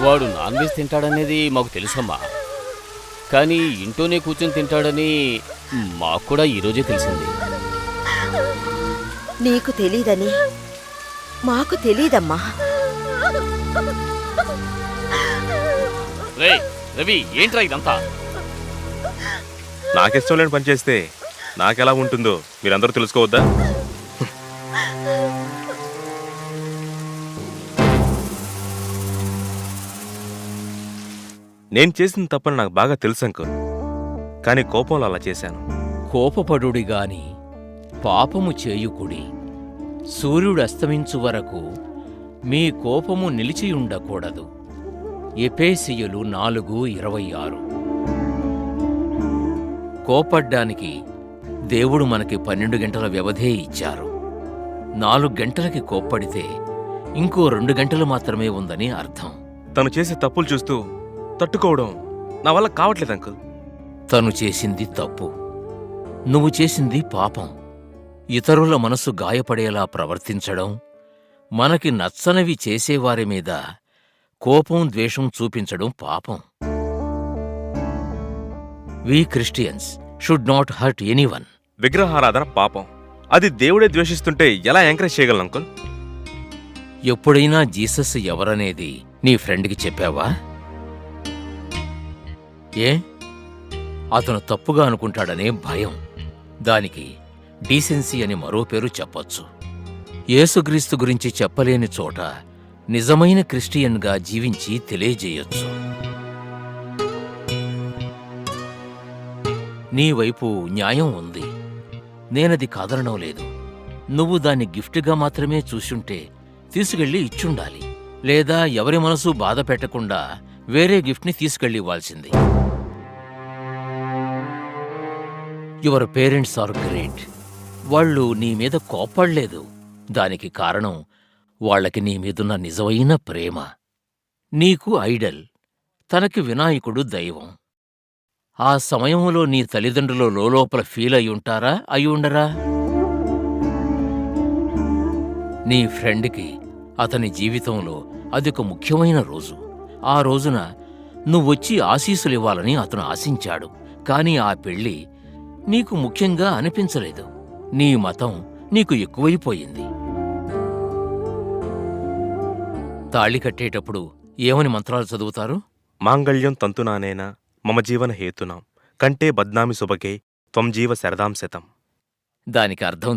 వాడు non veg తింటాడనేది మాకు తెలుసమ్మా. కానీ ఇంట్లోనే కూర్చొని తింటాడని మాకు కూడా ఈరోజే తెలిసింది. నీకు తెలీదని మాకు తెలీదమ్మా. రేయ్ రవి, ఏంట్రా ఇదంతా? నాకిష్టం లేని పని చేస్తే నాకెలా ఉంటుందో మీరందరూ తెలుసుకోవద్దా? నేను చేసిన తప్పని నాకు బాగా తెలుసు అంకుల్, కానీ కోపంలో అలా చేశాను. కోపపడుడి గాని పాపము చేయుకుడి. సూర్యుడు అస్తమించు వరకు మీ కోపము నిలిచియుండకూడదు. ఎఫెసీయులు 4:26. కోపడ్డానికి దేవుడు మనకి 12 గంటల వ్యవధే ఇచ్చారు. 4 గంటలకి కోప్పడితే ఇంకో 2 గంటలు మాత్రమే ఉందని అర్థం. తను చేసే తప్పులు చూస్తూ తట్టుకోవడం నా వల్ల కావట్లేదు అంకుల్. తను చేసింది తప్పు, నువ్వు చేసింది పాపం. ఇతరుల మనసు గాయపడేలా ప్రవర్తించడం, మనకి నచ్చనివి చేసేవారి మీద కోపం ద్వేషం చూపించడం పాపం. We Christians should not hurt anyone. విగ్రహారాధన పాపం. అది దేవుడే ద్వేషిస్తుంటే ఎలా ఎంకరేజ్ చేయగలను అంకుల్? ఎప్పుడైనా జీసస్ ఎవరనేది నీ ఫ్రెండ్కి చెప్పావా? ఏ? అతను తప్పుగా అనుకుంటాడనే భయం. దానికి డీసెన్సీ అని మరో పేరు చెప్పొచ్చు. యేసుక్రీస్తు గురించి చెప్పలేని చోట నిజమైన క్రిస్టియన్గా జీవించి తెలియజేయొచ్చు. నీ వైపు న్యాయం ఉంది, నేనది కాదనడం లేదు. నువ్వు దాన్ని గిఫ్ట్గా మాత్రమే చూసుంటే తీసుకెళ్ళి ఇచ్చుండాలి, లేదా ఎవరి మనసు బాధ పెట్టకుండా వేరే గిఫ్ట్ని తీసుకెళ్ళి ఇవ్వాల్సింది. Your parents are great. వాళ్ళు నీ మీద కోప్పడలేదు. దానికి కారణం వాళ్లకి నీ మీదున్న నిజమైన ప్రేమ. నీకు ఐడల్, తనకి వినాయకుడు దైవం. ఆ సమయంలో నీ తల్లిదండ్రులు లోలోపల ఫీల్ అయ్యుంటారా, అయ్యుండరా? నీ ఫ్రెండ్కి అతని జీవితంలో అదొక ముఖ్యమైన రోజు. ఆ రోజున నువ్వొచ్చి ఆశీస్సులివ్వాలని అతను ఆశించాడు. కాని ఆ పెళ్ళి నీకు ముఖ్యంగా అనిపించలేదు. నీ మతం నీకు ఎక్కువైపోయింది. తాళి కట్టేటప్పుడు ఏమని మంత్రాలు చదువుతారు? మాంగళ్యం తంతునానేన మమ జీవన హేతునాం కంటే బద్నామి సుభగే త్వం జీవ శరదాం శతం. దానికి అర్థం